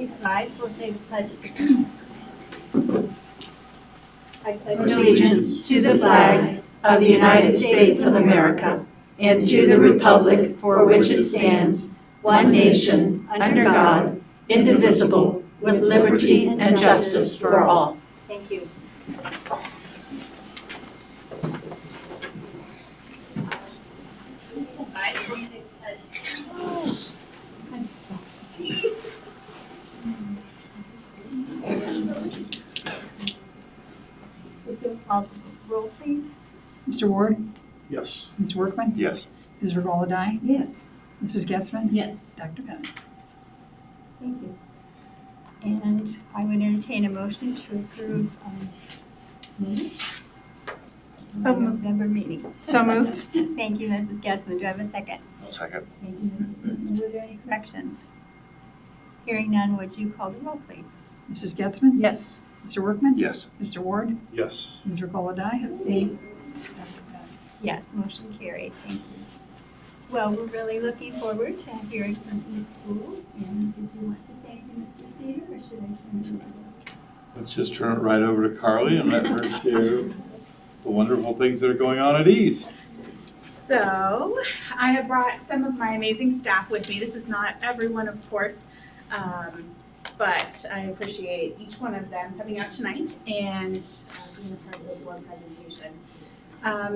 please rise? We'll say the pledge to allegiance. I pledge Allegiance to the flag of the United States of America and to the republic for which it stands, one nation, under God, indivisible, with liberty and justice for all. Thank you. Rise, we'll say the pledge. Roll, please. Mr. Ward? Yes. Mr. Workman? Yes. Ms. Regola-Dye? Yes. Mrs. Getzmann? Yes. Dr. Bennett? Thank you. And I would entertain a motion to approve minutes. So moved. November meeting. So moved. Thank you, Mrs. Getzmann. Do I have a second? I'll second. Thank you. Were there any corrections? Hearing none, would you call the roll, please? Mrs. Getzmann? Yes. Mr. Workman? Yes. Mr. Ward? Yes. Ms. Regola-Dye? Abstain. Dr. Bennett? Yes, motion carried. Thank you. Well, we're really looking forward to hearing from the school. And did you want to say anything, Mr. Cedar, or should I turn it over? Let's just turn it right over to Carly and let her share the wonderful things that are going on at Ease. So I have brought some of my amazing staff with me. This is not everyone, of course, but I appreciate each one of them coming out tonight and being a part of the board presentation.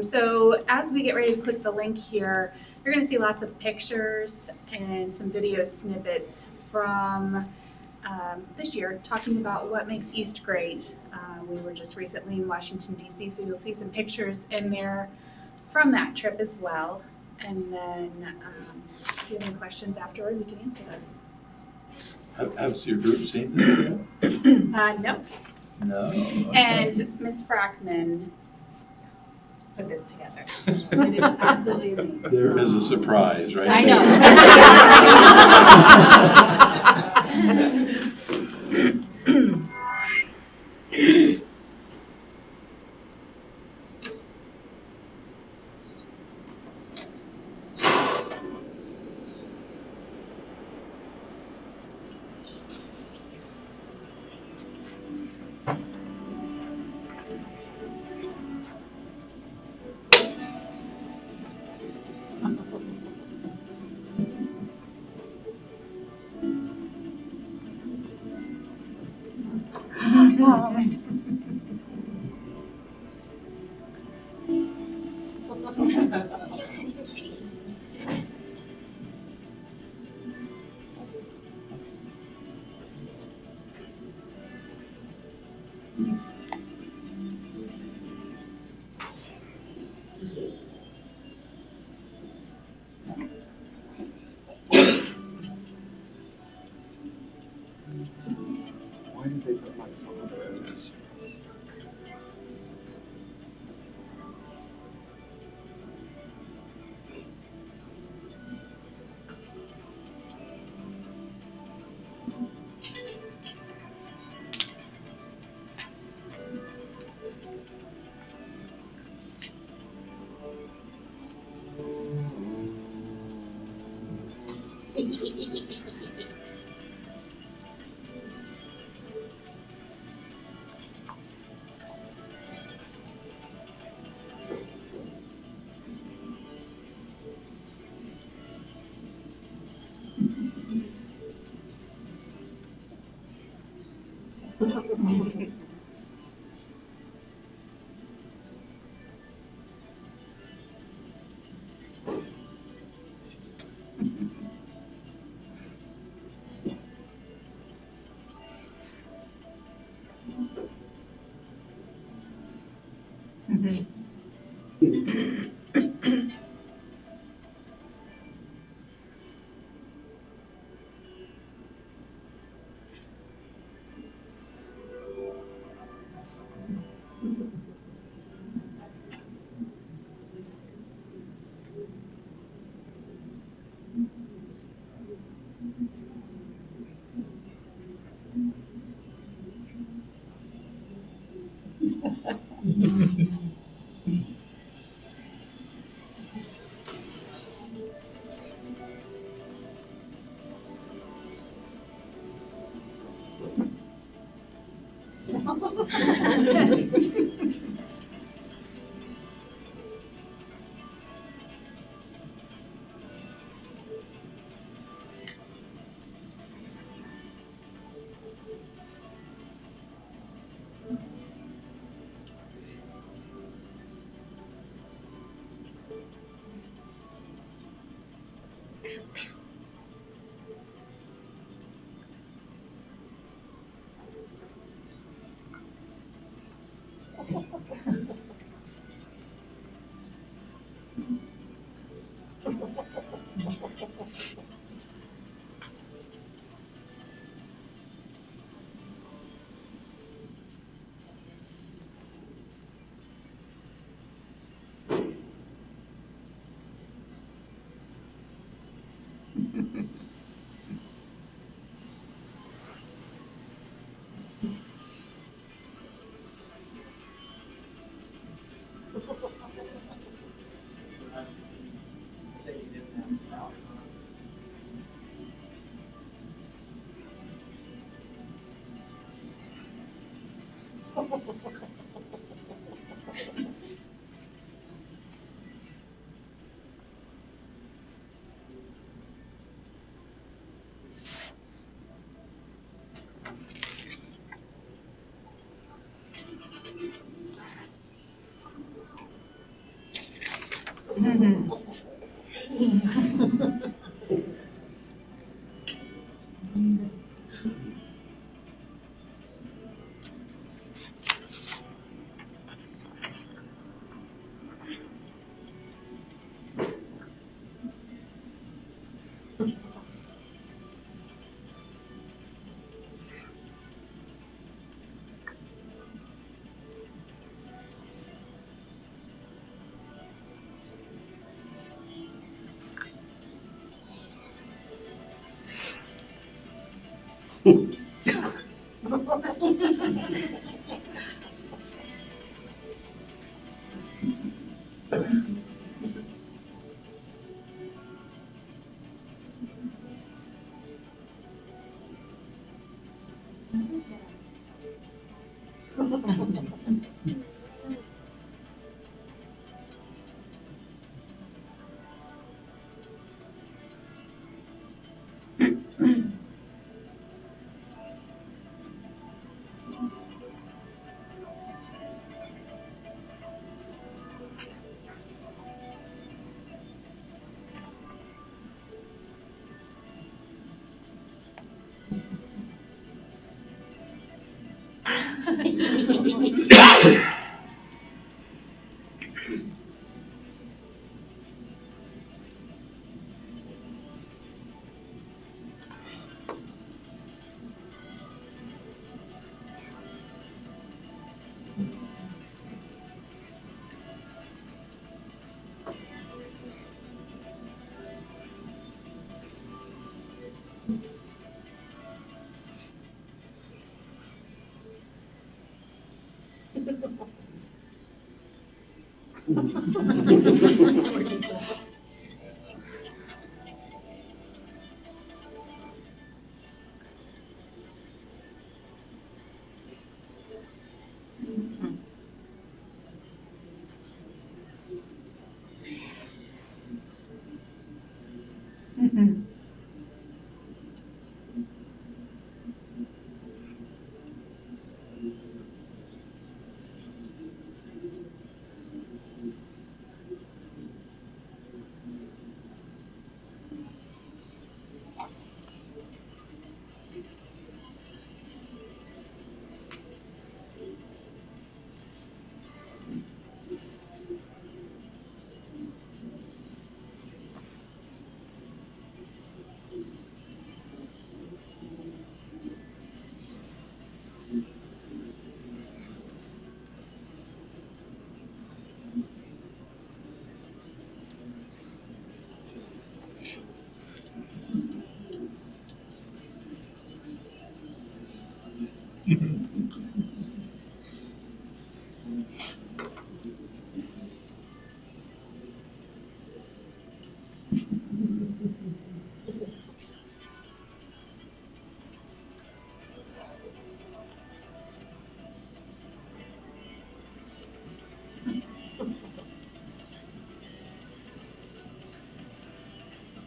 So as we get ready to click the link here, you're going to see lots of pictures and some video snippets from this year talking about what makes East great. We were just recently in Washington, D.C., so you'll see some pictures in there from that trip as well. And then if you have any questions afterward, we can answer those. Has your group seen this yet? No. No. And Ms. Frackman put this together. It is absolutely amazing. There is a surprise, right? I know. Why did they put my father in this?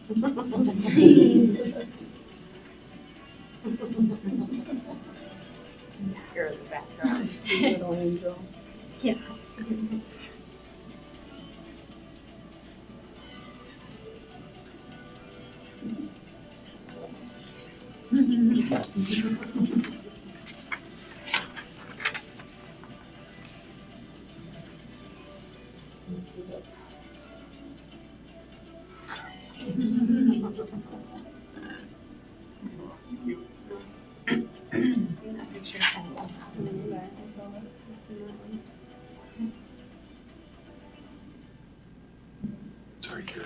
Hear the background. Little angel. Sorry, Gary.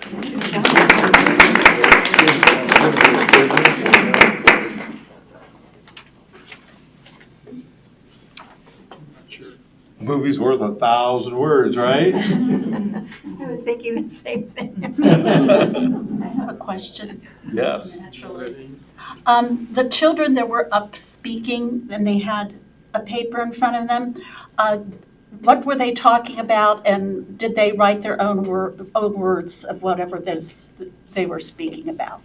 Sure. A movie's worth 1,000 words, right? I was thinking the same thing. I have a question. Yes. Naturally. The children that were up speaking, and they had a paper in front of them, what were they talking about, and did they write their own words of whatever they were speaking about?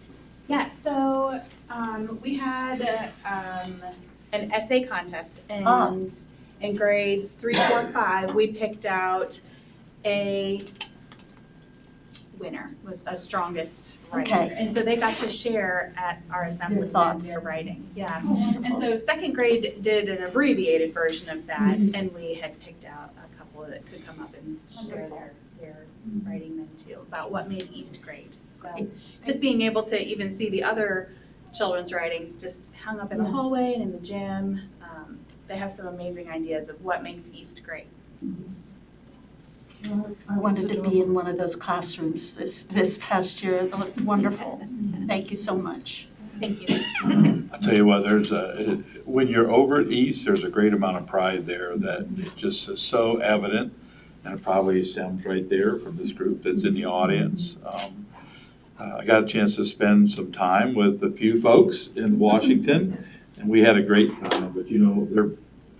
Yeah, so we had an essay contest, and Ah. in grades 3, 4, 5, we picked out a winner, was a strongest writer. Okay. And so they got to share at our assembly when thoughts. we were writing. Yeah. And so second grade did an abbreviated version of that, and we had picked out a couple that could come up and share their writing then too, about what made East great. So just being able to even see the other children's writings just hung up in the hallway and in the gym. They have some amazing ideas of what makes East great. I wanted to be in one of those classrooms this past year. It looked wonderful. Thank you so much. Thank you. I'll tell you what, when you're over at East, there's a great amount of pride there that it just is so evident, and it probably stems right there from this group that's in the audience. I got a chance to spend some time with a few folks in Washington, and we had a great time, but they're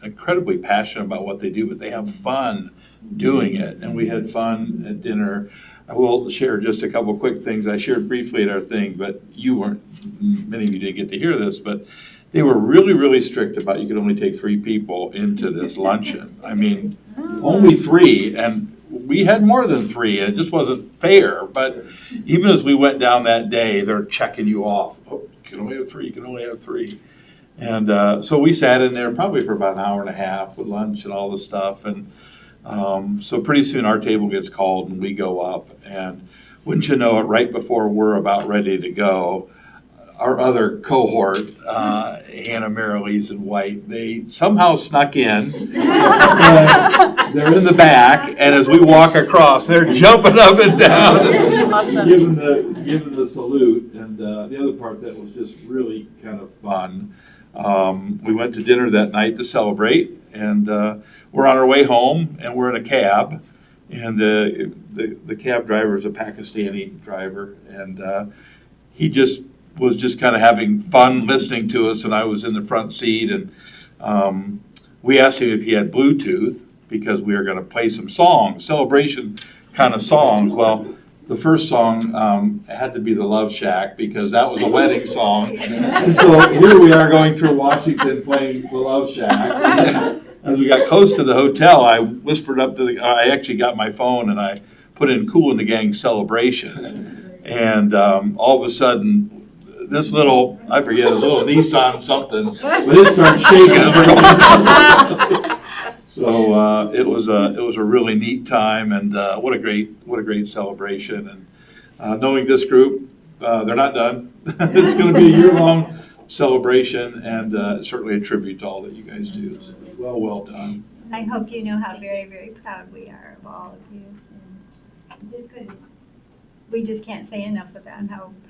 incredibly passionate about what they do, but they have fun doing it, and we had fun at dinner. I will share just a couple quick things. I shared briefly at our thing, but many of you didn't get to hear this, but they were really, really strict about you could only take 3 people into this luncheon. I mean, only 3, and we had more than 3, and it just wasn't fair. But even as we went down that day, they're checking you off. Oh, you can only have 3, you can only have 3. And so we sat in there probably for about an hour and a half with lunch and all the stuff. And so pretty soon our table gets called and we go up. And wouldn't you know it, right before we're about ready to go, our other cohort, Hannah, Marylise, and White, they somehow snuck in. And they're in the back, and as we walk across, they're jumping up and down, Awesome. giving the salute. And the other part that was just really kind of fun, we went to dinner that night to celebrate, and we're on our way home, and we're in a cab, and the cab driver is a Pakistani driver, and he was just kind of having fun listening to us, and I was in the front seat, and we asked him if he had Bluetooth because we were going to play some songs, celebration kind of songs. Well, the first song had to be the Love Shack because that was a wedding song. And so here we are going through Washington playing the Love Shack. As we got close to the hotel, I whispered up to I actually got my phone and I put in Kool and the Gang Celebration. And all of a sudden, this little, I forget, a little Nissan something, but it started shaking as we're going. So it was a really neat time, and what a great celebration. And knowing this group, they're not done. It's going to be a year-long celebration, and certainly a tribute to all that you guys do. So well done. I hope you know how very, very proud we are of all of you. And we just can't say enough about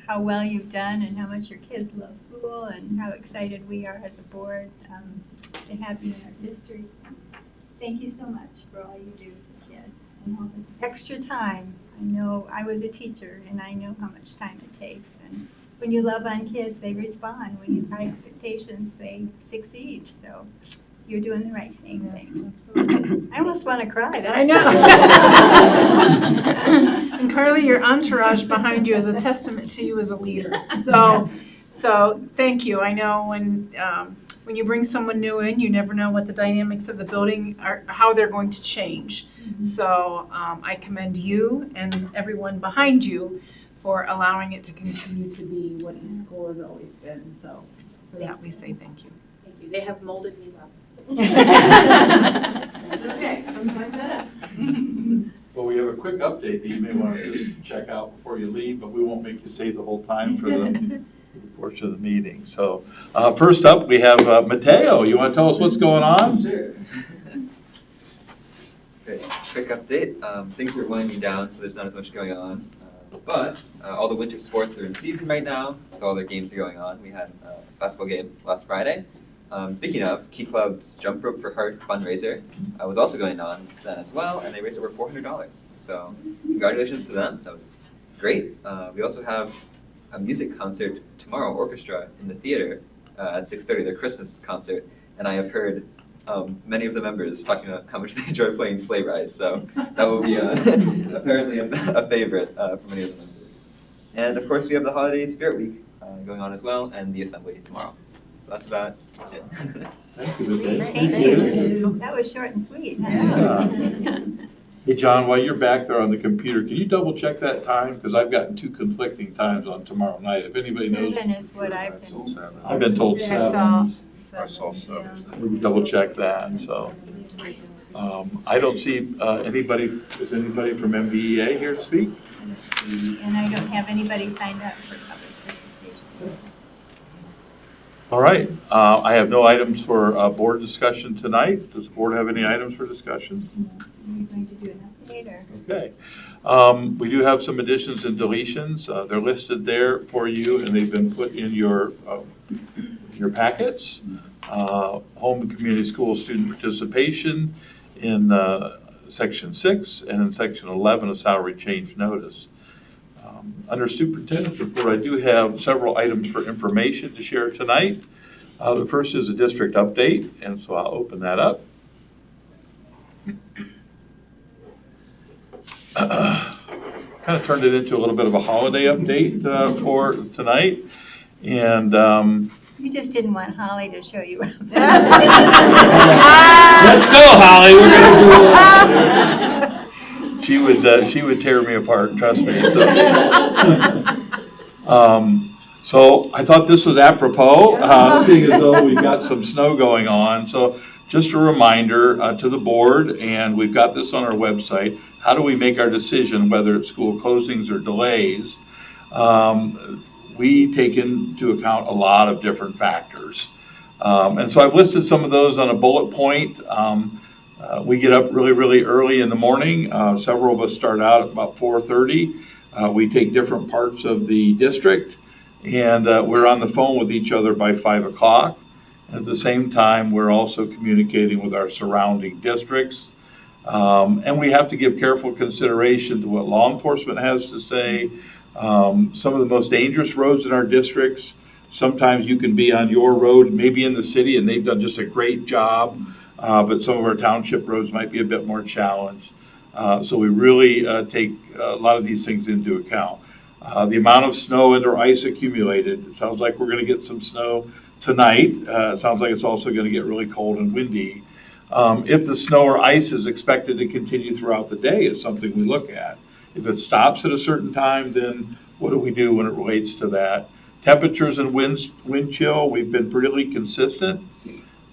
how well you've done and how much your kids love school and how excited we are as a board to have you in our district. Thank you so much for all you do for kids and all the extra time. I know I was a teacher and I know how much time it takes. And when you love on kids, they respond. When you have high expectations, they succeed. So you're doing the right thing. Thanks. Absolutely. I almost want to cry. I know. And Carly, your entourage behind you is a testament to you as a leader. So thank you. I know when you bring someone new in, you never know what the dynamics of the building are, how they're going to change. So I commend you and everyone behind you for allowing it to continue to be what East School has always been. So for that, we say thank you. Thank you. They have molded me well. That's okay. Sometimes that happens. Well, we have a quick update that you may want to just check out before you leave, but we won't make you stay the whole time for the portion of the meeting. So first up, we have Mateo. You want to tell us what's going on? Sure. Okay, quick update. Things are winding down, so there's not as much going on. But all the winter sports are in season right now, so all their games are going on. We had a basketball game last Friday. Speaking of, Key Club's Jump Rope for Heart fundraiser was also going on then as well, and they raised over $400. So congratulations to them. That was great. We also have a music concert tomorrow, orchestra, in the theater at 6:30, their Christmas concert. And I have heard many of the members talking about how much they enjoy playing sleigh rides. So that will be apparently a favorite for many of the members. And of course, we have the Holiday Spirit Week going on as well, and the assembly tomorrow. So that's about it. Thank you, Mateo. Thank you. That was short and sweet. Yeah. Hey, John, while you're back there on the computer, can you double check that time? Because I've gotten two conflicting times on tomorrow night. If anybody knows, 7 is what I've been. I've been told 7. I saw 7. We can double check that, so. I don't see anybody, is anybody from MBEA here to speak? And I don't have anybody signed up for public participation. All right, I have no items for board discussion tonight. Does the board have any items for discussion? Are you going to do an update or? Okay. We do have some additions and deletions. They're listed there for you, and they've been put in your packets. Home and community school student participation in Section 6 and in Section 11, a salary change notice. Under superintendent's report, I do have several items for information to share tonight. The first is a district update, and so I'll open that up. Kind of turned it into a little bit of a holiday update for tonight. And You just didn't want Holly to show you. let's go, Holly. We're gonna do it. She would tear me apart. Trust me. So I thought this was apropos, seeing as though we've got some snow going on. So just a reminder to the board, and we've got this on our website. How do we make our decision whether it's school closings or delays? We take into account a lot of different factors. And so I've listed some of those on a bullet point. We get up really, really early in the morning. Several of us start out at about 4:30. We take different parts of the district, and we're on the phone with each other by 5 o'clock. And at the same time, we're also communicating with our surrounding districts. And we have to give careful consideration to what law enforcement has to say. Some of the most dangerous roads in our districts, sometimes you can be on your road, maybe in the city, and they've done just a great job. But some of our township roads might be a bit more challenged. So we really take a lot of these things into account. The amount of snow and or ice accumulated, it sounds like we're going to get some snow tonight. It sounds like it's also going to get really cold and windy. If the snow or ice is expected to continue throughout the day is something we look at. If it stops at a certain time, then what do we do when it relates to that? Temperatures and wind chill, we've been pretty consistent.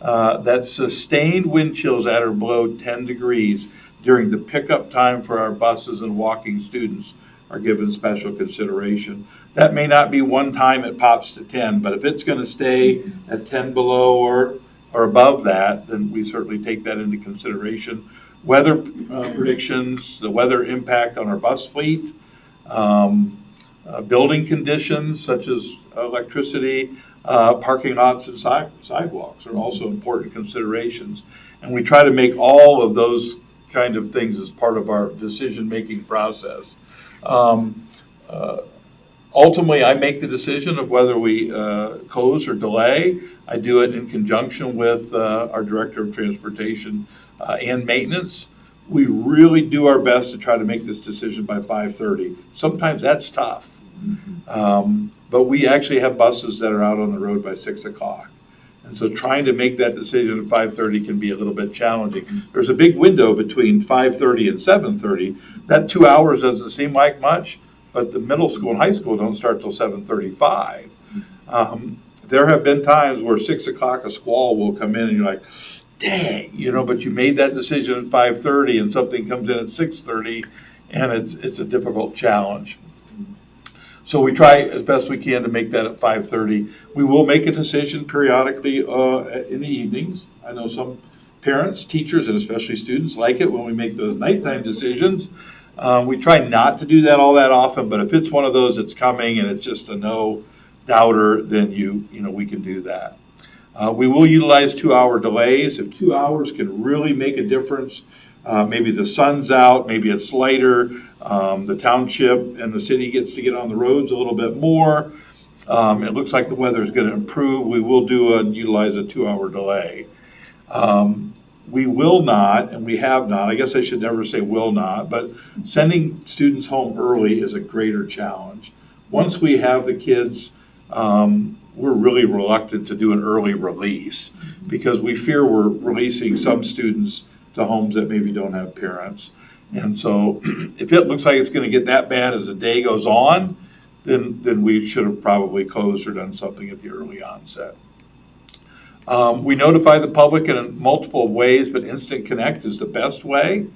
That sustained wind chills at or below 10 degrees during the pickup time for our buses and walking students are given special consideration. That may not be one time it pops to 10, but if it's going to stay at 10 below or above that, then we certainly take that into consideration. Weather predictions, the weather impact on our bus fleet, building conditions such as electricity, parking lots and sidewalks are also important considerations. And we try to make all of those kind of things as part of our decision-making process. Ultimately, I make the decision of whether we close or delay. I do it in conjunction with our Director of Transportation and Maintenance. We really do our best to try to make this decision by 5:30. Sometimes that's tough. But we actually have buses that are out on the road by 6 o'clock. And so trying to make that decision at 5:30 can be a little bit challenging. There's a big window between 5:30 and 7:30. That 2 hours doesn't seem like much, but the middle school and high school don't start till 7:35. There have been times where 6 o'clock a squall will come in and you're like, dang, but you made that decision at 5:30 and something comes in at 6:30 and it's a difficult challenge. So we try as best we can to make that at 5:30. We will make a decision periodically in the evenings. I know some parents, teachers, and especially students like it when we make those nighttime decisions. We try not to do that all that often, but if it's one of those that's coming and it's just a no doubter, then we can do that. We will utilize 2-hour delays. If 2 hours can really make a difference, maybe the sun's out, maybe it's lighter, the township and the city gets to get on the roads a little bit more. It looks like the weather is going to improve. We will utilize a 2-hour delay. We will not, and we have not, I guess I should never say will not, but sending students home early is a greater challenge. Once we have the kids, we're really reluctant to do an early release because we fear we're releasing some students to homes that maybe don't have parents. And so if it looks like it's going to get that bad as the day goes on, then we should have probably closed or done something at the early onset. We notify the public in multiple ways, but Instant Connect is the best way.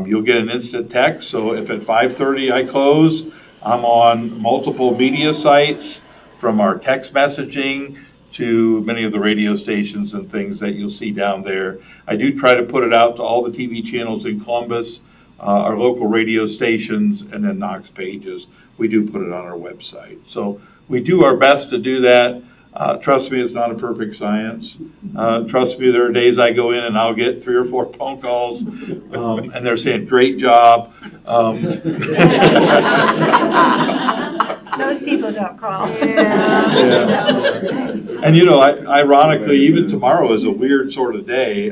You'll get an instant text. So if at 5:30 I close, I'm on multiple media sites, from our text messaging to many of the radio stations and things that you'll see down there. I do try to put it out to all the TV channels in Columbus, our local radio stations, and then Knox pages. We do put it on our website. So we do our best to do that. Trust me, it's not a perfect science. Trust me, there are days I go in and I'll get 3 or 4 phone calls, and they're saying, great job. Those people don't call. And ironically, even tomorrow is a weird sort of day.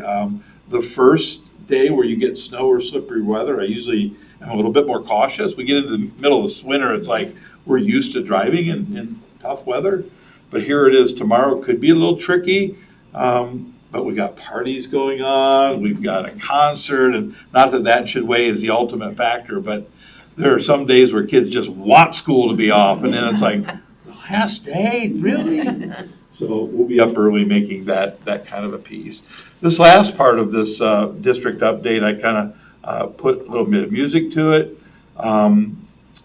The first day where you get snow or slippery weather, I usually am a little bit more cautious. We get into the middle of this winter, it's like we're used to driving in tough weather. But here it is tomorrow. Could be a little tricky, but we got parties going on. We've got a concert, and not that should weigh as the ultimate factor, but there are some days where kids just want school to be off, and then it's like, the last day, really? So we'll be up early making that kind of a piece. This last part of this district update, I kind of put a little bit of music to it.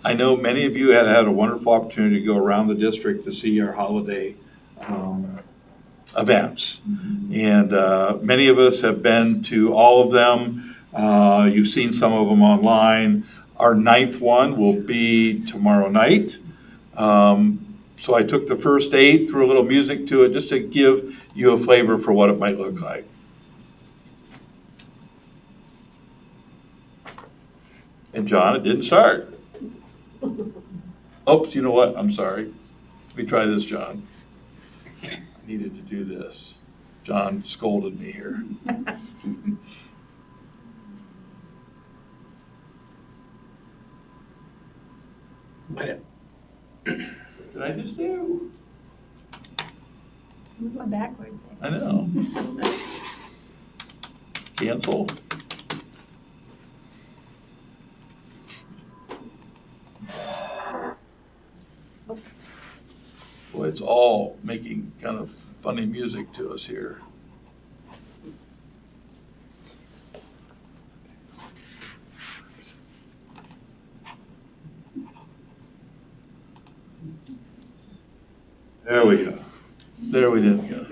I know many of you have had a wonderful opportunity to go around the district to see our holiday events. And many of us have been to all of them. You've seen some of them online. Our 9th one will be tomorrow night. So I took the first 8, threw a little music to it just to give you a flavor for what it might look like. And John, it didn't start. Oops, you know what? I'm sorry. Let me try this, John. I needed to do this. John scolded me here. What did I just do? We're going backwards. I know. Cancel. Boy, it's all making kind of funny music to us here. There we go. There we didn't go.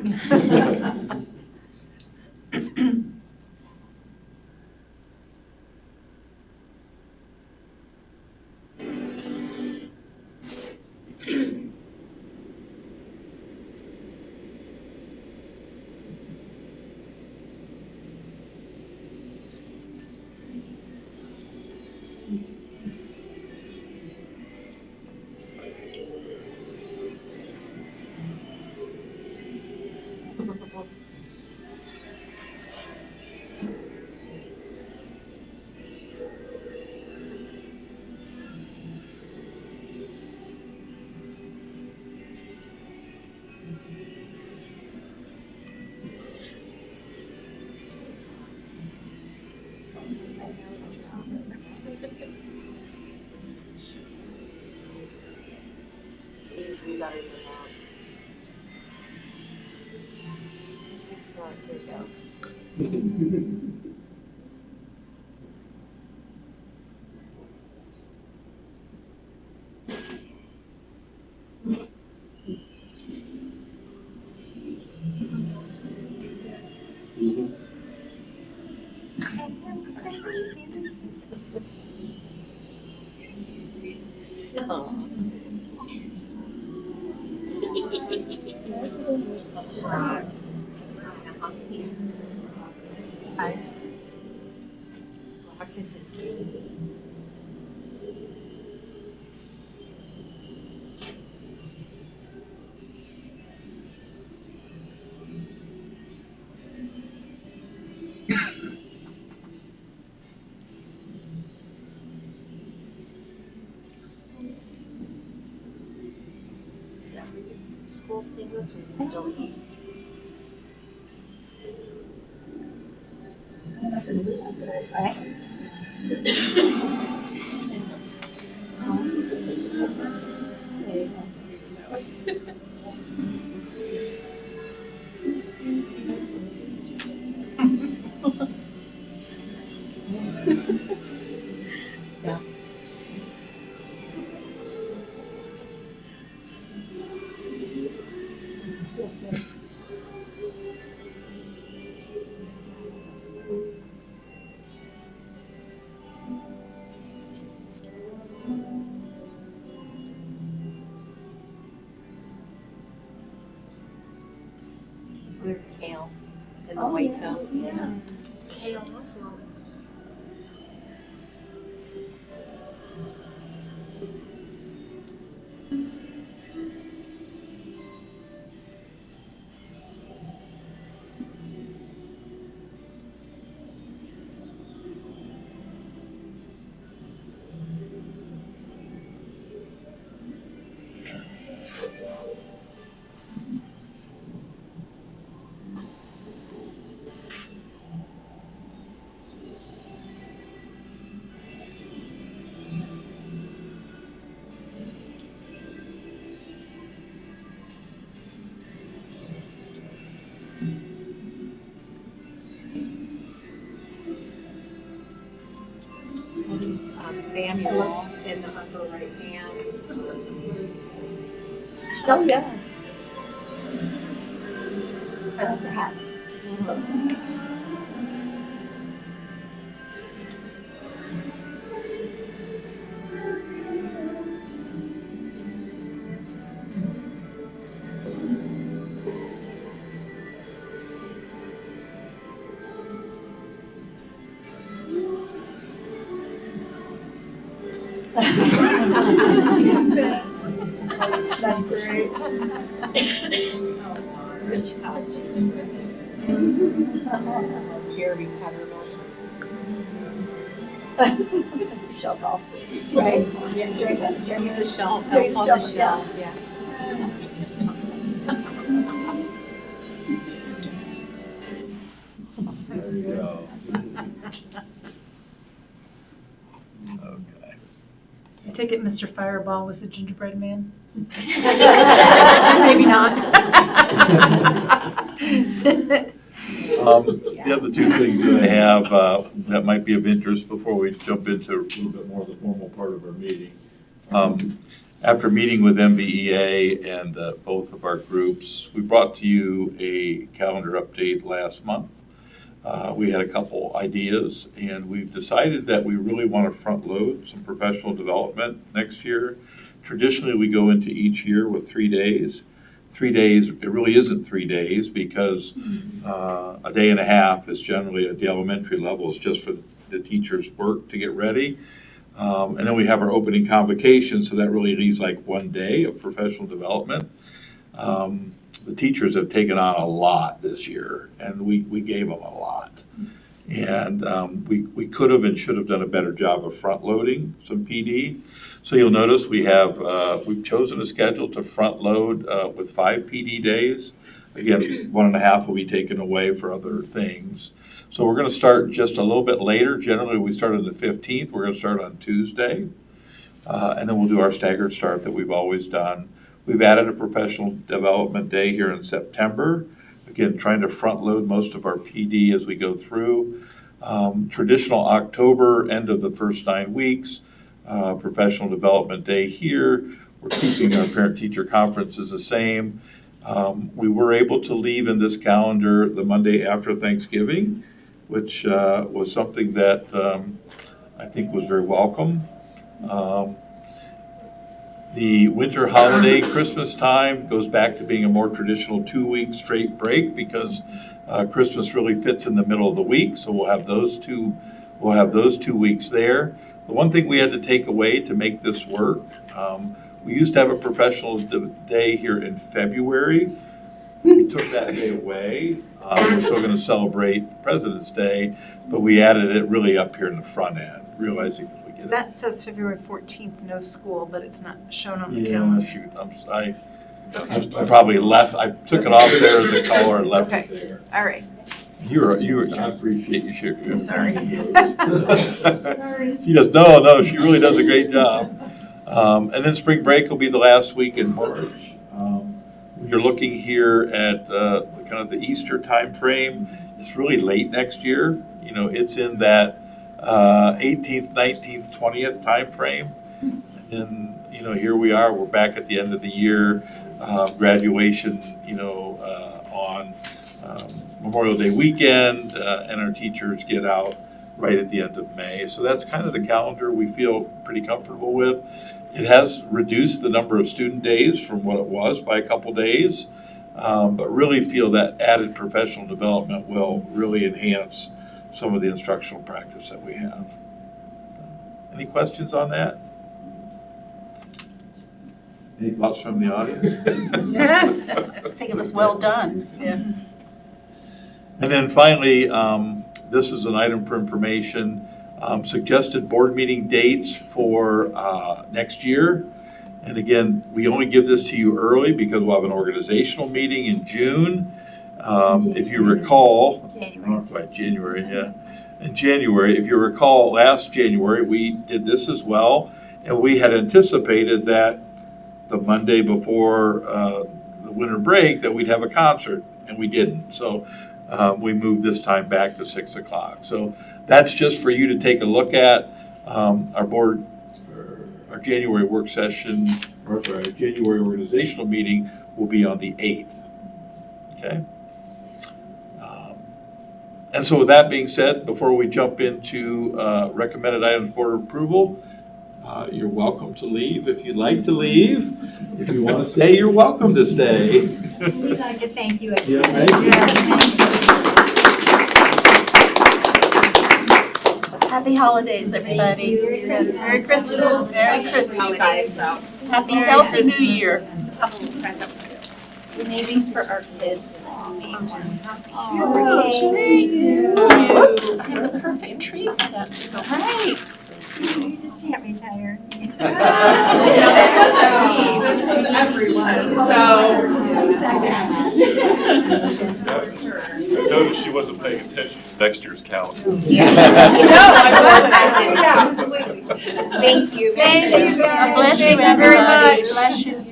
School seamless or is it still east? Yeah. There's kale in the white cup. Yeah. Kale as well. Samuel in the upper right hand. Oh, yeah. I love the hats. That's great. Rich costume. Jeremy Petterman. Shelf off. Right? Yeah, He's a shelf, He's a on shelf, the shelf, yeah. There you go. Okay. I take it Mr. Fireball was a gingerbread man? Maybe not. The other two things that I have that might be of interest before we jump into a little bit more of the formal part of our meeting. After meeting with MVEA and both of our groups, we brought to you a calendar update last month. We had a couple ideas, and we've decided that we really want to front load some professional development next year. Traditionally, we go into each year with 3 days. 3 days, it really isn't 3 days because a day and a half is generally at the elementary level is just for the teachers' work to get ready. And then we have our opening convocation, so that really leaves like 1 day of professional development. the teachers have taken on a lot this year, and we gave them a lot. And we could have and should have done a better job of front loading some PD. So you'll notice we've chosen a schedule to front load with 5 PD days. Again, 1.5 will be taken away for other things. So we're going to start just a little bit later. Generally, we start on the 15th. We're going to start on Tuesday. And then we'll do our staggered start that we've always done. We've added a professional development day here in September. Again, trying to front load most of our PD as we go through. Traditional October, end of the first 9 weeks, professional development day here. We're keeping our parent-teacher conferences the same. We were able to leave in this calendar the Monday after Thanksgiving, which was something that I think was very welcome. The winter holiday, Christmas time, goes back to being a more traditional 2-week straight break because Christmas really fits in the middle of the week. So we'll have those 2 weeks there. The one thing we had to take away to make this work, we used to have a professional day here in February. We took that day away. We're still going to celebrate President's Day, but we added it really up here in the front end, realizing That says February 14th, no school, but it's not shown on the yeah, calendar. shoot, I probably left, I took it off there as a color and left it Okay. there. All right. I appreciate you sharing. Sorry. She does, no, she really does a great job. And then spring break will be the last week in March. You're looking here at kind of the Easter time frame. It's really late next year. You know, it's in that 18th, 19th, 20th time frame. And, you know, here we are, we're back at the end of the year, graduation, on Memorial Day weekend, and our teachers get out right at the end of May. So that's kind of the calendar we feel pretty comfortable with. It has reduced the number of student days from what it was by a couple days, but really feel that added professional development will really enhance some of the instructional practice that we have. Any questions on that? Any thoughts from the audience? Yes. I think it was well done. Yeah. And then finally, this is an item for information, suggested board meeting dates for next year. And again, we only give this to you early because we'll have an organizational meeting in June. If you recall, January, yeah. In January, if you recall, last January, we did this as well. And we had anticipated that the Monday before the winter break that we'd have a concert, and we didn't. So we moved this time back to 6 o'clock. So that's just for you to take a look at. Our January work session, or our January organizational meeting will be on the 8th. Okay? And so with that being said, before we jump into recommended items for approval, you're welcome to leave if you'd like to leave. If you want to stay, you're welcome to stay. We'd like to thank you again. Yeah, thank you. Happy holidays, everybody. Yes, Merry Christmas. Merry Christmas. Guys, so. Happy healthy New Year. Present. We need these for our kids. Perfect treat for that. Right. You just can't retire. This was everyone, so. I noticed she wasn't paying attention to next year's calendar. No, I wasn't. Thank you. Thank you. God bless you, Thank you very everybody. much. Bless you.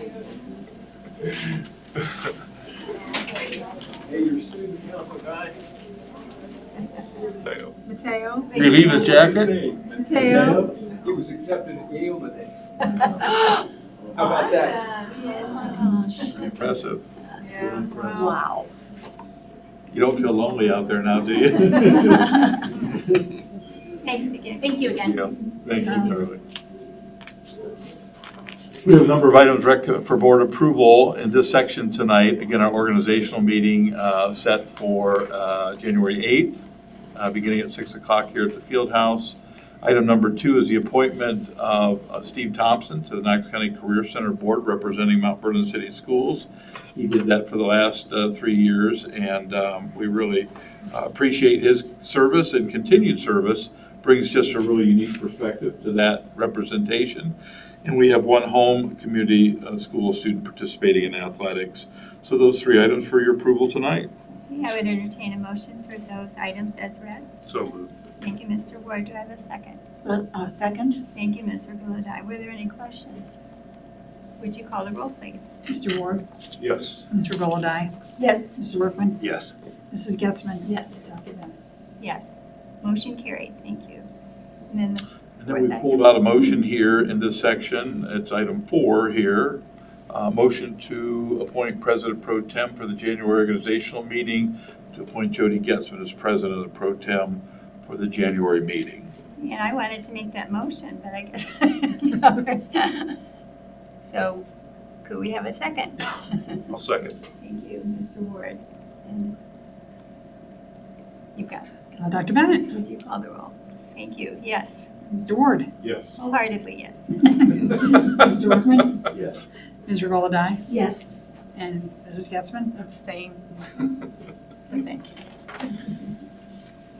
Hey, your student council guy. Mateo. Mateo? Did he leave his jacket? Mateo? He was accepted at Yale today. How about that? Impressive. Wow. You don't feel lonely out there now, do you? Thanks again. Thank you again. Yeah, thank you, Carly. We have a number of items for board approval in this section tonight. Again, our organizational meeting set for January 8th, beginning at 6 o'clock here at the field house. Item number 2 is the appointment of Steve Thompson to the Knox County Career Center Board representing Mount Vernon City Schools. He did that for the last 3 years, and we really appreciate his service and continued service. Brings just a really unique perspective to that representation. And we have one home community school student participating in athletics. So those 3 items for your approval tonight. I would entertain a motion for those items as read. So moved. Thank you, Mr. Ward. Do I have a second? So, second? Thank you, Ms. Regola-Dye. Were there any questions? Would you call the roll, please? Mr. Ward, Yes. Mr. Regola-Dye, Yes. Mr. Workman, Yes. Mrs. Getzmann. Yes. Dr. Bennett. Yes. Motion carried. Thank you. And then the And then we pulled out a motion here in this section. It's item 4 here. Motion to appoint President Pro Tem for the January organizational meeting, to appoint Jody Getzmann as President of Pro Tem for the January meeting. And I wanted to make that motion, but I guess. So could we have a second? I'll second. Thank you, Mr. Ward. And you got it. Dr. Bennett, Would you call the roll? Thank you. Yes. Mr. Ward, Yes. Wholeheartedly, yes. Mr. Workman, Yes. Ms. Regola-Dye, Yes. and Mrs. Getzmann. Abstain. Thank you.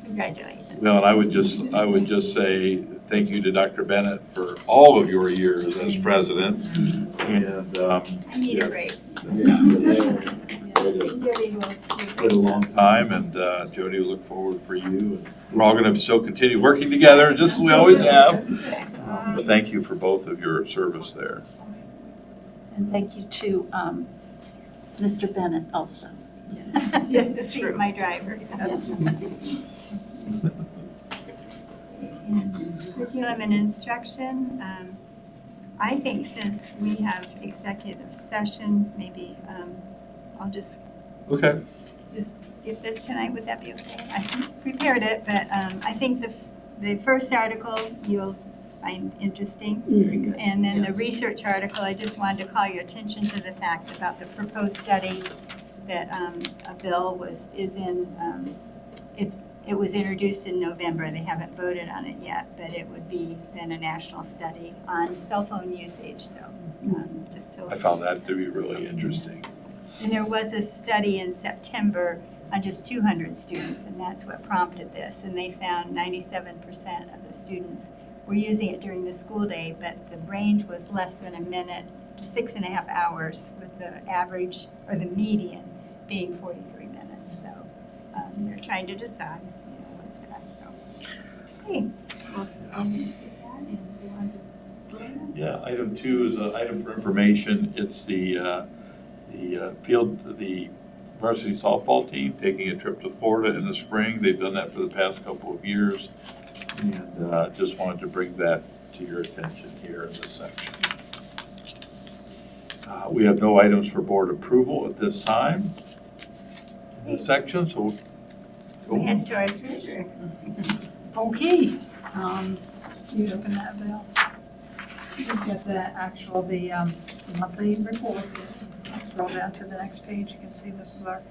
Congratulations. Well, and I would just say thank you to Dr. Bennett for all of your years as president. And I need a break. It's Jody been a long time, and Jody, we look forward for you. And we're all going to still continue working together, just as we always have. But thank you for both of your service there. And thank you to Mr. Bennett also. Yes, he's my driver. Curriculum and instruction. I think since we have executive session, maybe I'll just Okay. skip this tonight. Would that be okay? I prepared it, but I think the first article you'll find interesting. Very good. And then the research article, I just wanted to call your attention to the fact about the proposed study that a bill it was introduced in November. They haven't voted on it yet, but it would be then a national study on cell phone usage. So just to. I found that to be really interesting. And there was a study in September on just 200 students, and that's what prompted this. And they found 97% of the students were using it during the school day, but the range was less than a minute to 6.5 hours, with the average or the median being 43 minutes. So they're trying to decide what's best. So, okay. Well, get that, and we want to vote on it? Yeah, item 2 is an item for information. It's the varsity softball team taking a trip to Florida in the spring. They've done that for the past couple of years, and just wanted to bring that to your attention here in this section. We have no items for board approval at this time in this section, so We head to our treasurer. Okay, you open that bill. We've got the monthly report. Scroll down to the next page, you can see this is our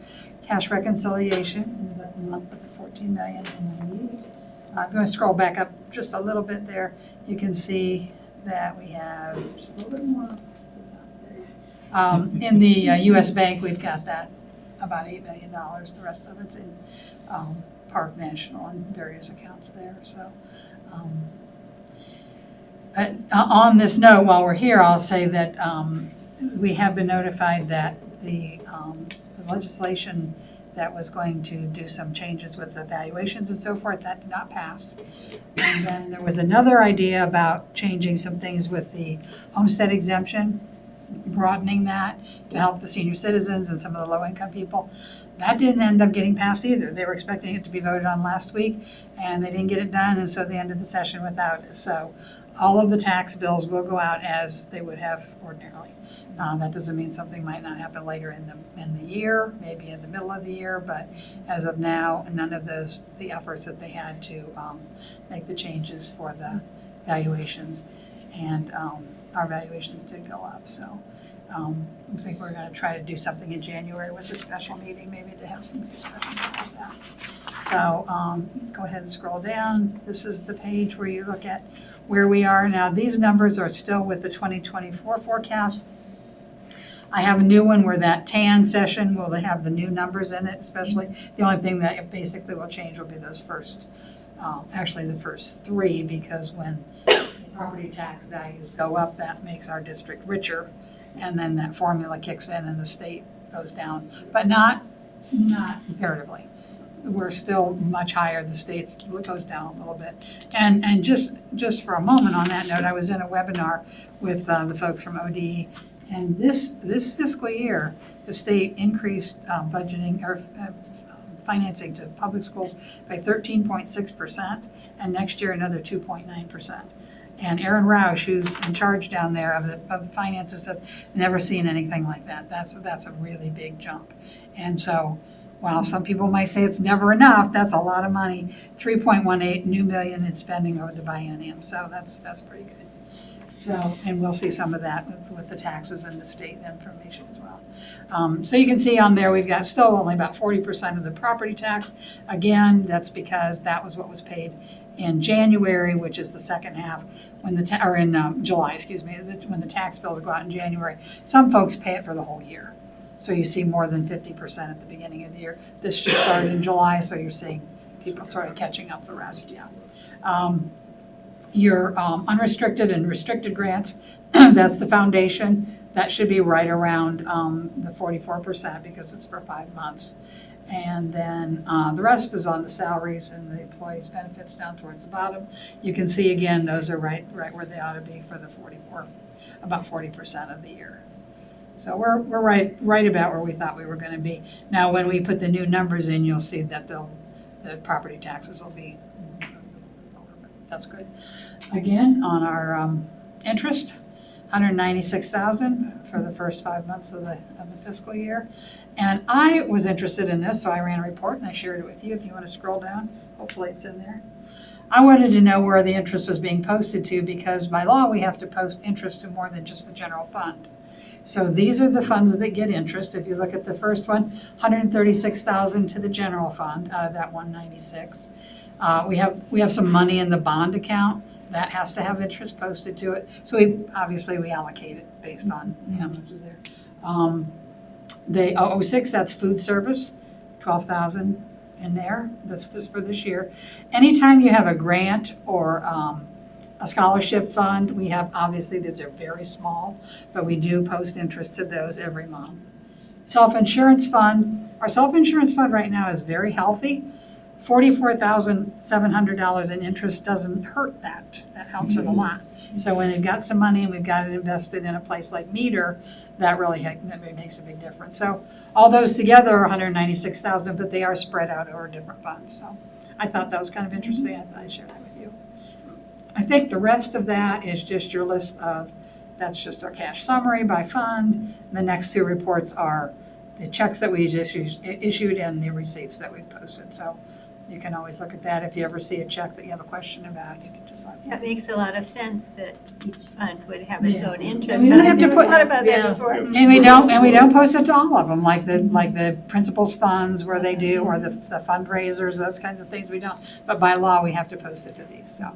cash reconciliation, and the month with the 14 million and 98. I'm going to scroll back up just a little bit there. You can see that we have just a little bit more. In the U.S. Bank, we've got that about $8 million. The rest of it's in Park National and various accounts there. So on this note, while we're here, I'll say that we have been notified that the legislation that was going to do some changes with the valuations and so forth, that did not pass. And then there was another idea about changing some things with the homestead exemption, broadening that to help the senior citizens and some of the low-income people. That didn't end up getting passed either. They were expecting it to be voted on last week, and they didn't get it done, and so they ended the session without it. So all of the tax bills will go out as they would have ordinarily. That doesn't mean something might not happen later in the year, maybe in the middle of the year, but as of now, none of the efforts that they had to make the changes for the valuations, and our valuations did go up. So I think we're going to try to do something in January with a special meeting, maybe to have some discussions about that. So go ahead and scroll down. This is the page where you look at where we are. Now, these numbers are still with the 2024 forecast. I have a new one where that TAN session will have the new numbers in it, especially. The only thing that basically will change will be those first, actually the first three, because when property tax values go up, that makes our district richer. And then that formula kicks in and the state goes down, but not comparatively. We're still much higher. The state goes down a little bit. And just for a moment on that note, I was in a webinar with the folks from ODE, and this fiscal year, the state increased budgeting or financing to public schools by 13.6%, and next year another 2.9%. And Aaron Roush, who's in charge down there of finances, says never seen anything like that. That's a really big jump. And so, while some people might say it's never enough, that's a lot of money. 3.18 new million in spending over the biennium. So that's pretty good. So, and we'll see some of that with the taxes and the state information as well. So you can see on there we've got still only about 40% of the property tax. Again, that's because that was what was paid in January, which is the second half, when or in July, excuse me, when the tax bills go out in January. Some folks pay it for the whole year. So you see more than 50% at the beginning of the year. This just started in July, so you're seeing people sort of catching up the rest, yeah. Your unrestricted and restricted grants, that's the foundation. That should be right around the 44% because it's for 5 months. And then the rest is on the salaries and the employees' benefits down towards the bottom. You can see again, those are right where they ought to be for the 44, about 40% of the year. So we're right about where we thought we were going to be. Now, when we put the new numbers in, you'll see that the property taxes will be lower. That's good. Again, on our interest, $196,000 for the first 5 months of the fiscal year. And I was interested in this, so I ran a report and I shared it with you. If you want to scroll down, hopefully it's in there. I wanted to know where the interest was being posted to, because by law we have to post interest to more than just the general fund. So these are the funds that get interest. If you look at the first one, $136,000 to the general fund out of that 196. We have some money in the bond account that has to have interest posted to it. So we allocate it based on how much is there. The 006, that's food service, $12,000 in there. That's just for this year. Anytime you have a grant or a scholarship fund, we have, obviously these are very small, but we do post interest to those every month. Self-insurance fund, our self-insurance fund right now is very healthy. $44,700 in interest doesn't hurt that. That helps it a lot. So when we've got some money and we've got it invested in a place like Meter, that really makes a big difference. So all those together are $196,000, but they are spread out over different funds. So I thought that was kind of interesting. I thought I'd share that with you. I think the rest of that is just your list of, that's just our cash summary by fund. The next two reports are the checks that we just issued and the receipts that we've posted. So you can always look at that. If you ever see a check that you have a question about, you can just let me know. That makes a lot of sense that each fund would have its own interest. And we don't have to I've put- never thought about that before. And we don't post it to all of them, like the principals funds where they do, or the fundraisers, those kinds of things we don't. But by law, we have to post it to these. So,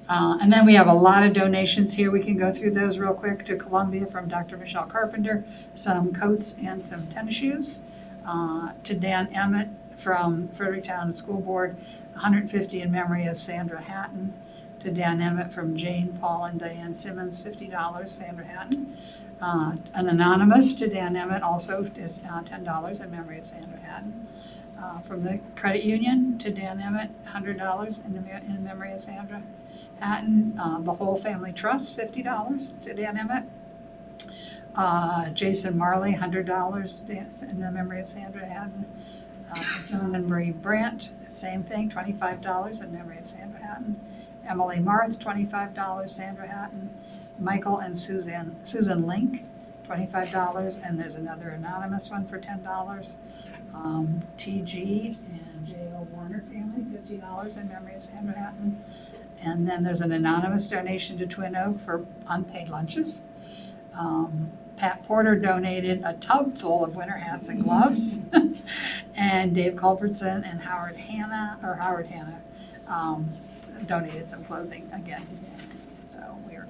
and then we have a lot of donations here. We can go through those real quick. To Columbia from Dr. Michelle Carpenter, some coats and some tennis shoes. To Dan Emmett from Fredericktown School Board, $150 in memory of Sandra Hatton. To Dan Emmett from Jane, Paul, and Diane Simmons, $50, Sandra Hatton. An anonymous to Dan Emmett also is $10 in memory of Sandra Hatton. From the credit union to Dan Emmett, $100 in memory of Sandra Hatton. The Whole Family Trust, $50 to Dan Emmett. Jason Marley, $100 in the memory of Sandra Hatton. John and Marie Brandt, same thing, $25 in memory of Sandra Hatton. Emily Marth, $25, Sandra Hatton. Michael and Susan Link, $25, and there's another anonymous one for $10. TG and J.O. Warner family, $50 in memory of Sandra Hatton. And then there's an anonymous donation to Twin Oak for unpaid lunches. Pat Porter donated a tub full of winter hats and gloves. And Dave Culbertson and Howard Hanna donated some clothing again. So we are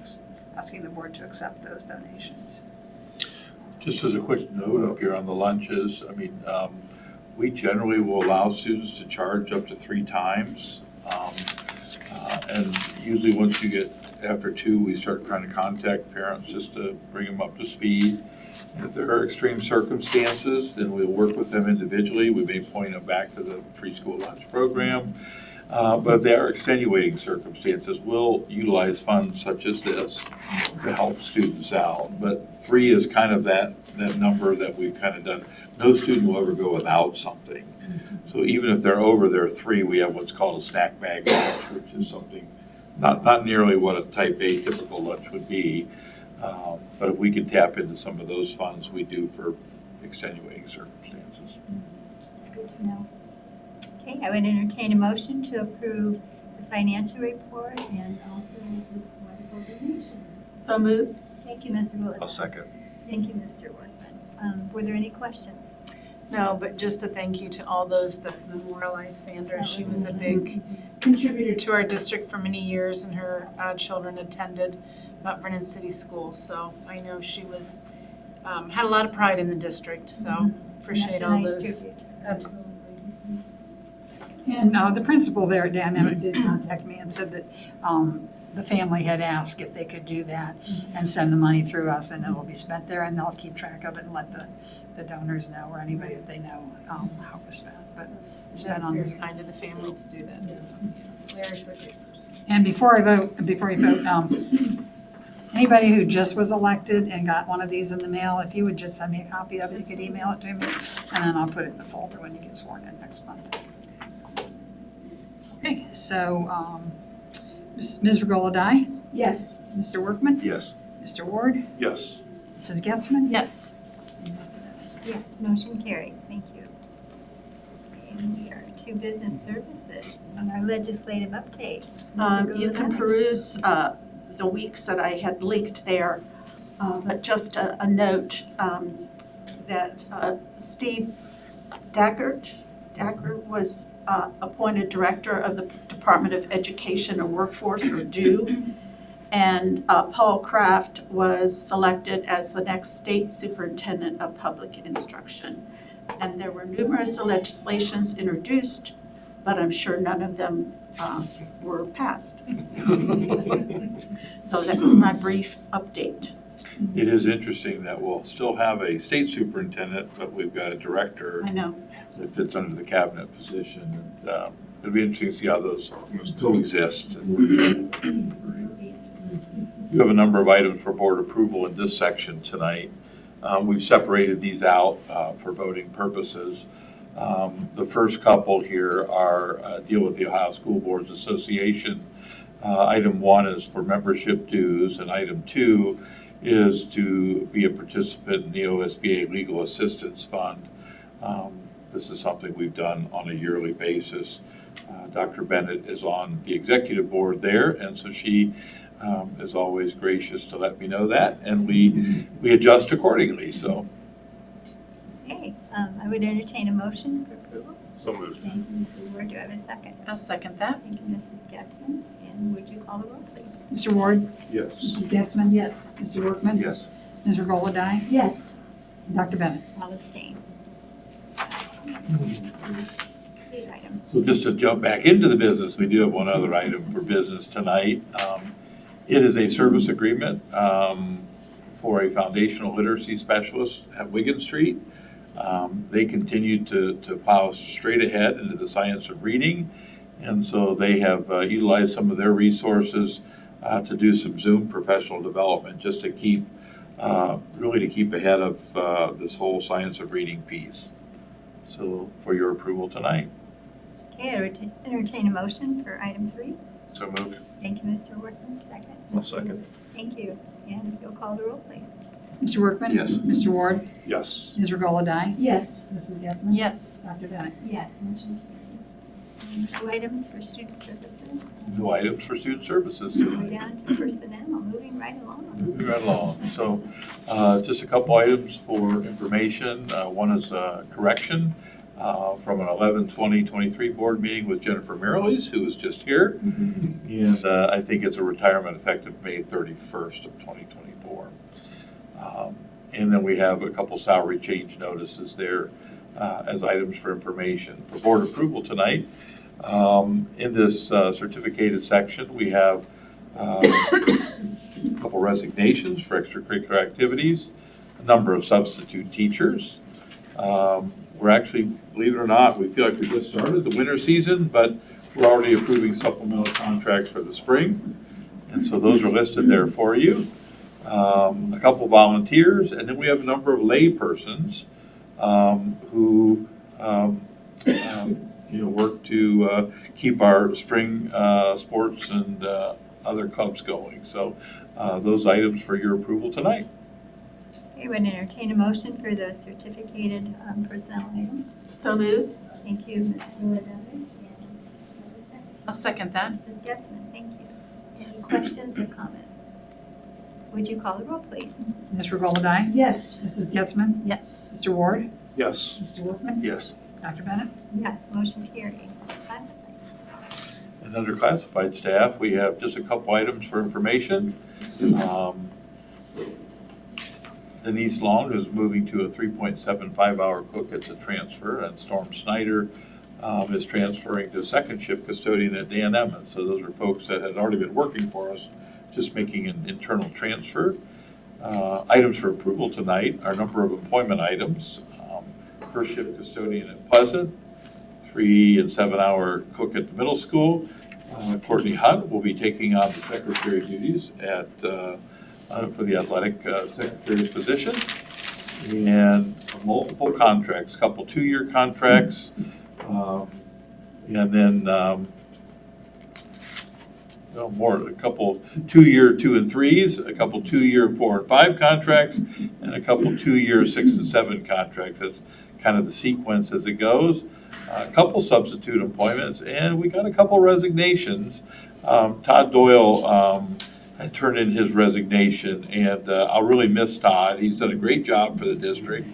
asking the board to accept those donations. Just as a quick note up here on the lunches, I mean, we generally will allow students to charge up to 3 times. And usually once you get after 2, we start trying to contact parents just to bring them up to speed. And if there are extreme circumstances, then we'll work with them individually. We may point them back to the free school lunch program. But if there are extenuating circumstances, we'll utilize funds such as this to help students out. But 3 is kind of that number that we've kind of done. No student will ever go without something. So even if they're over their 3, we have what's called a snack bag lunch, which is something not nearly what a type A typical lunch would be. But if we can tap into some of those funds, we do for extenuating circumstances. It's good to know. Okay, I would entertain a motion to approve the financial report and also the political donations. So moved. Thank you, Mr. Gullit. I'll second. Thank you, Mr. Worthman. Were there any questions? No, but just a thank you to all those that memorialized Sandra. That She was was a big contributor to our district for many years, and her children attended Mount Vernon City Schools. So I know she was had a lot of pride in the district. So appreciate all That's a nice those. tribute. Absolutely. And the principal there, Dan Emmett, did contact me and said that the family had asked if they could do that and send the money through us, and it'll be spent there, and they'll keep track of it and let the donors know, or anybody that they know, how it was spent. But it's spent That's on very this. kind of the family to do that. Larry's a good person. And before you vote, anybody who just was elected and got one of these in the mail, if you would just send me a copy of it, you could email it to me, and then I'll put it in the folder when you get sworn in next month. Okay, so Ms. Regola-Dye, Yes. Mr. Workman, Yes. Mr. Ward, Yes. Mrs. Getzman. Yes. Yes, motion carried. Thank you. And we are to business services on our legislative update. Mr. You can Gullit. peruse the weeks that I had linked there, but just a note that Steve Daggert was appointed Director of the Department of Education and Workforce, or DO, and Paul Kraft was selected as the next State Superintendent of Public Instruction. And there were numerous legislations introduced, but I'm sure none of them were passed. So that was my brief update. It is interesting that we'll still have a state superintendent, but we've got a director I know. that fits under the cabinet position. And, it'll be interesting to see how those coexist. You have a number of items for board approval in this section tonight. We've separated these out for voting purposes. The first couple here are deal with the Ohio School Boards Association. Item 1 is for membership dues, and item 2 is to be a participant in the OSBA Legal Assistance Fund. This is something we've done on a yearly basis. Dr. Bennett is on the executive board there, and so she is always gracious to let me know that, and we adjust accordingly. So, Okay, I would entertain a motion for approval. So moved. Thank you, Mr. Ward. Do I have a second? I'll second that. Thank you, Mrs. Getzman. And would you call the roll, please? Mr. Ward, Yes. Mrs. Getzman. Yes. Mr. Workman. Yes. Ms. Regola-Dye, Yes. Dr. Bennett. I'll abstain. Lead item. so just to jump back into the business, we do have one other item for business tonight. It is a service agreement for a foundational literacy specialist at Wigan Street. They continue to plow straight ahead into the science of reading, and so they have utilized some of their resources to do some Zoom professional development, just to keep ahead of this whole science of reading piece. So for your approval tonight. Okay, I would entertain a motion for item 3. So moved. Thank you, Mr. Workman. Second. I'll second. Thank you. And you'll call the roll, please. Mr. Workman. Yes. Mr. Ward, Yes. Ms. Regola-Dye, Yes. Mrs. Getzman. Yes. Dr. Bennett. Yes, motion carried. No items for student services. No items for student services We're tonight. down to personnel, moving right along. Moving right along. So just a couple items for information. One is a correction. from an 11/20/23 board meeting with Jennifer Merrilees, who was just here. And I think it's a retirement effective May 31st of 2024. And then we have a couple salary change notices there as items for information. For board approval tonight, in this certificated section, we have a couple resignations for extracurricular activities, a number of substitute teachers. We're actually, believe it or not, we feel like we just started the winter season, but we're already approving supplemental contracts for the spring. And so those are listed there for you. A couple volunteers, and then we have a number of lay persons who work to keep our spring sports and other clubs going. So those items for your approval tonight. Okay, would entertain a motion for the certificated personnel items. So moved. Thank you, Ms. Lewis. I'll second that. Mrs. Getzmann, thank you. Any questions or comments? Would you call the roll, please? Ms. Regola-Dye? Yes. Mrs. Getzmann? Yes. Mr. Ward? Yes. Mr. Workman? Yes. Dr. Bennett? Yes, motion carried. And under classified staff, we have just a couple items for information. Denise Long is moving to a 3.75-hour cook at the transfer, and Storm Snyder is transferring to second shift custodian at Dan Emmett. So those are folks that had already been working for us, just making an internal transfer. Items for approval tonight are a number of employment items. First shift custodian at Pleasant, 3 and 7-hour cook at the middle school. Courtney Hunt will be taking on the secretary duties at for the athletic secretary's position. And multiple contracts, a couple 2-year contracts, and then a couple 2-year 2 and 3s, a couple 2-year 4 and 5 contracts, and a couple 2-year 6 and 7 contracts. That's kind of the sequence as it goes. A couple substitute employments, and we got a couple resignations. Todd Doyle had turned in his resignation, and I'll really miss Todd. He's done a great job for the district.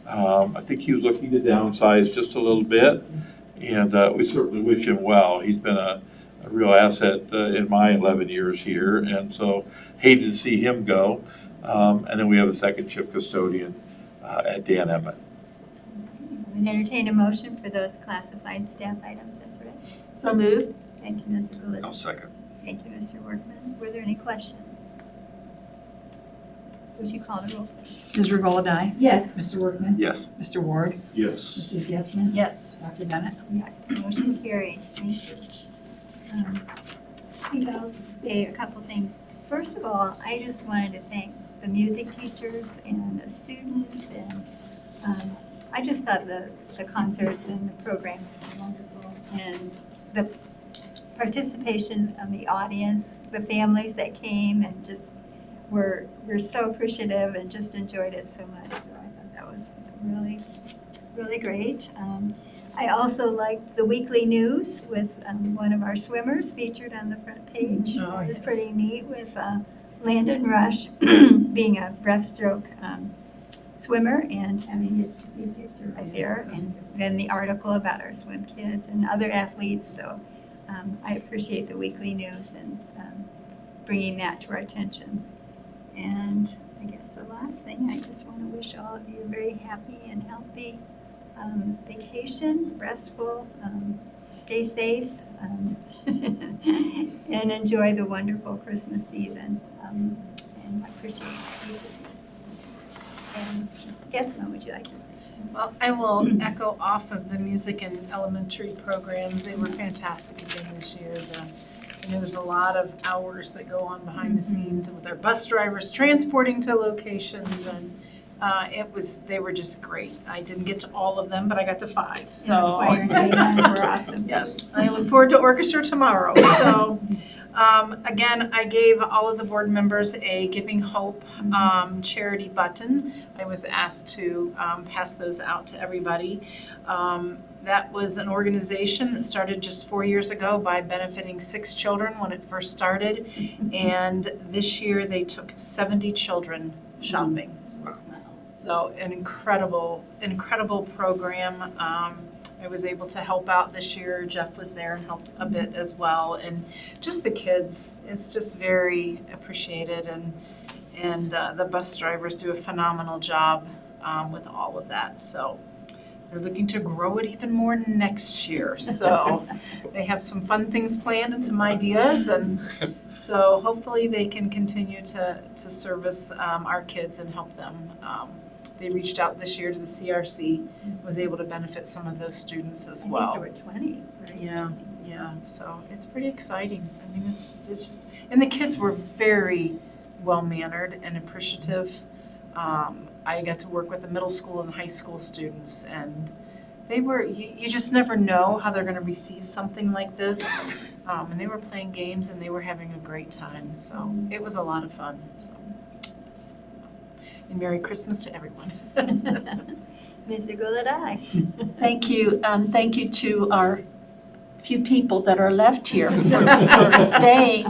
I think he was looking to downsize just a little bit, and we certainly wish him well. He's been a real asset in my 11 years here, and so hated to see him go. And then we have a second shift custodian at Dan Emmett. Would entertain a motion for those classified staff items as read. So moved. Thank you, Ms. Lewis. I'll second. Thank you, Mr. Workman. Were there any questions? Would you call the roll, please? Ms. Regola-Dye? Yes. Mr. Workman? Yes. Mr. Ward? Yes. Mrs. Getzmann? Yes. Dr. Bennett? Yes, motion carried. Thank you. I think I'll say a couple things. First of all, I just wanted to thank the music teachers and the students, and I just thought the concerts and the programs were wonderful, and the participation of the audience, the families that came and just were so appreciative and just enjoyed it so much. So I thought that was really, really great. I also liked the weekly news with one of our swimmers featured on the front page. Oh, It was yes. pretty neat with Landon Rush being a breaststroke swimmer and having his big picture right there, and then the article about our swim kids and other athletes. So I appreciate the weekly news and bringing that to our attention. And I guess the last thing, I just want to wish all of you a very happy and healthy vacation, restful, stay safe, and enjoy the wonderful Christmas season. And I appreciate you. And Ms. Getzmann, would you like to say? Well, I will echo off of the music and elementary programs. They were fantastic again this year. There's a lot of hours that go on behind the scenes and with our bus drivers transporting to locations, and they were just great. I didn't get to all of them, but I got to 5. So Choir and band were awesome. yes, I look forward to orchestra tomorrow. So again, I gave all of the board members a Giving Hope charity button. I was asked to pass those out to everybody. That was an organization that started just 4 years ago by benefiting 6 children when it first started. And this year they took 70 children shopping. So an incredible program. I was able to help out this year. Jeff was there and helped a bit as well. And just the kids, it's just very appreciated. And the bus drivers do a phenomenal job with all of that. So they're looking to grow it even more next year. So they have some fun things planned and some ideas. And so hopefully they can continue to service our kids and help them. They reached out this year to the CRC, was able to benefit some of those students as well. I think there were 20. Right? Yeah, so it's pretty exciting. I mean, it's just, and the kids were very well-mannered and appreciative. I got to work with the middle school and high school students, and they were, you just never know how they're going to receive something like this. And they were playing games and they were having a great time. So it was a lot of fun. So. And Merry Christmas to everyone. Mr. Goulet, Thank you. Thank you to our few people that are left here for staying.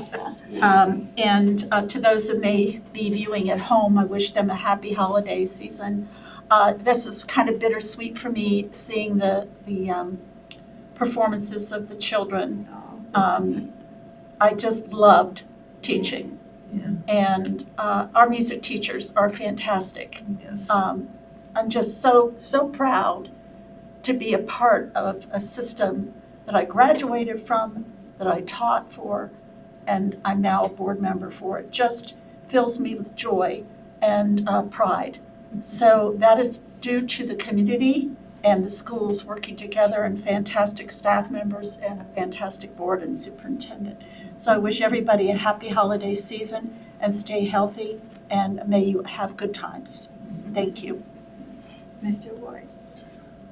And to those that may be viewing at home, I wish them a happy holiday season. This is kind of bittersweet for me, seeing the performances of the children. I just loved teaching. Yeah. And our music teachers are fantastic. Yes. I'm just so proud to be a part of a system that I graduated from, that I taught for, and I'm now a board member for. It just fills me with joy and pride. So that is due to the community and the schools working together, and fantastic staff members and a fantastic board and superintendent. So I wish everybody a happy holiday season and stay healthy, and may you have good times. Thank you. Mr. Ward.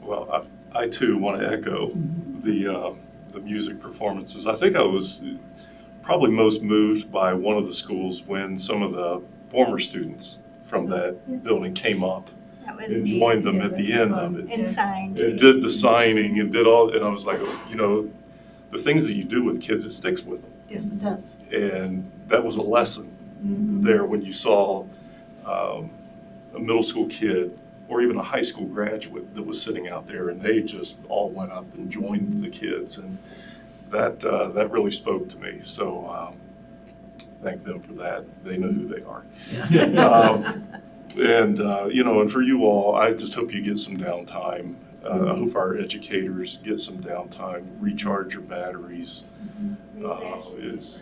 Well, I too want to echo the music performances. I think I was probably most moved by one of the schools when some of the former students from that building came up and joined them at the end of it. And signed. And did the signing and did all, and I was like, you know, the things that you do with kids, it sticks with them. Yes, it does. And that was a lesson there when you saw a middle school kid or even a high school graduate that was sitting out there, and they just all went up and joined the kids, and that really spoke to me. So thank them for that. They know who they are. And you know, and for you all, I just hope you get some downtime. I hope our educators get some downtime, recharge your batteries. It's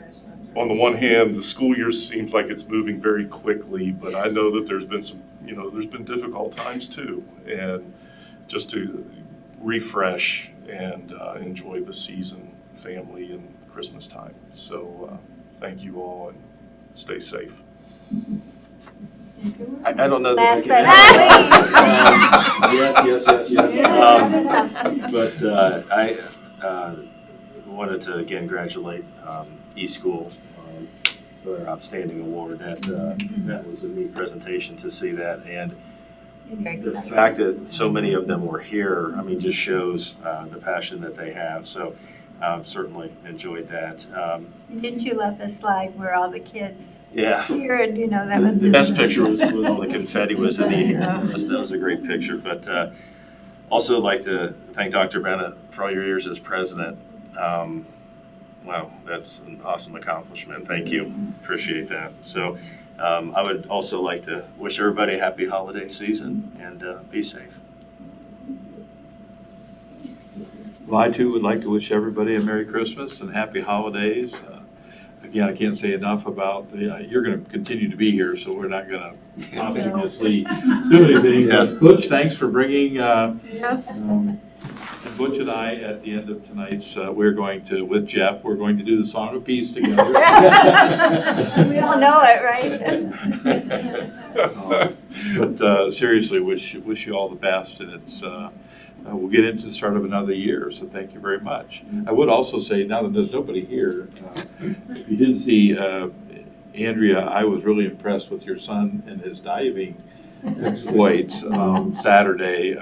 on the one hand, the school year seems like it's moving very quickly, but I know that there's been some, you know, there's been difficult times too, and just to refresh and enjoy the season, family, and Christmas time. So thank you all, and stay safe. I don't know Last that but But I wanted to again congratulate East School for their outstanding award. That was a neat presentation to see that, and the fact that so many of them were here, I mean, just shows the passion that they have. So certainly enjoyed that. Didn't you love the slide where all the kids Yeah. cheered? You know, that was The best picture was when all the confetti was in the air. That was a great picture. But also like to thank Dr. Bennett for all your years as president. Wow, that's an awesome accomplishment. Thank you. Appreciate that. So I would also like to wish everybody a happy holiday season, and be safe. Well, I too would like to wish everybody a Merry Christmas and Happy Holidays. Again, I can't say enough about you're going to continue to be here, so we're not going to obviously do anything. Yeah. Butch, thanks for bringing. Yes. And Butch and I, at the end of tonight's, we're going to, with Jeff, we're going to do the Song of Peace together. We all know it, right? But seriously, wish you all the best, and it's we'll get into the start of another year. So thank you very much. I would also say, now that there's nobody here, if you didn't see Andrea, I was really impressed with your son and his diving exploits. Saturday,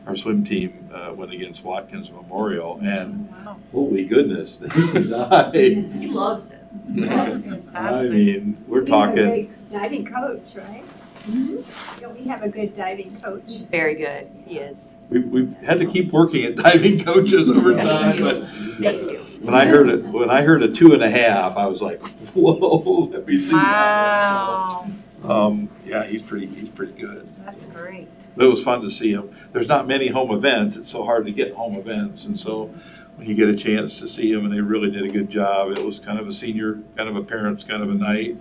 our swim team went against Watkins Memorial, and holy goodness, he dived. He loves it. I mean, we're talking. Diving coach, right? Yeah, we have a good diving coach. He's very good, he is. We've had to keep working at diving coaches over time, but Thank you. when I heard a 2.5, I was like, whoa, let me see that. Wow, Yeah, he's pretty good. that's great. It was fun to see him. There's not many home events. It's so hard to get home events. And so when you get a chance to see him, and they really did a good job, it was kind of a senior, kind of a parents, kind of a night.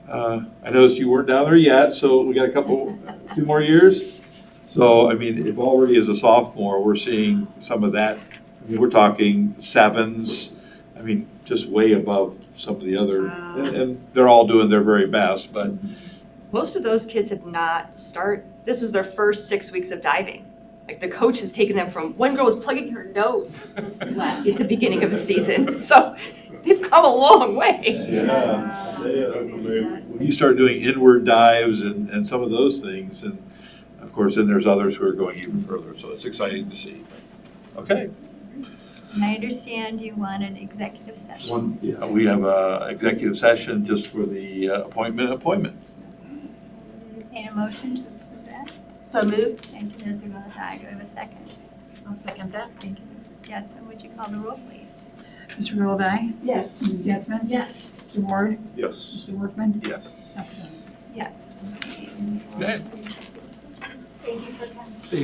I noticed you weren't down there yet, so we got 2 more years. So, I mean, if already as a sophomore, we're seeing some of that. I mean, we're talking 7s. I mean, just way above some of the other, Wow. and they're all doing their very best, but Most of those kids have not this was their first 6 weeks of diving. Like the coach has taken them from, one girl was plugging her nose at the beginning of the season, so they've come a long way. yeah, that's amazing. When you start doing inward dives and some of those things, and of course, then there's others who are going even further, so it's exciting to see. Okay. And I understand you want an executive session. Yeah, we have a executive session just for the appointment. Entertain a motion to approve that. So moved. Thank you, Ms. Gulladye. Do I have a second? I'll second that. Thank you, Mrs. Getzmann. Would you call the roll, please? Mr. Gulladye? Yes. Mrs. Getzmann? Yes. Mr. Ward? Yes. Mr. Workman? Yes. Yes. Okay. Thank you for coming. Hey,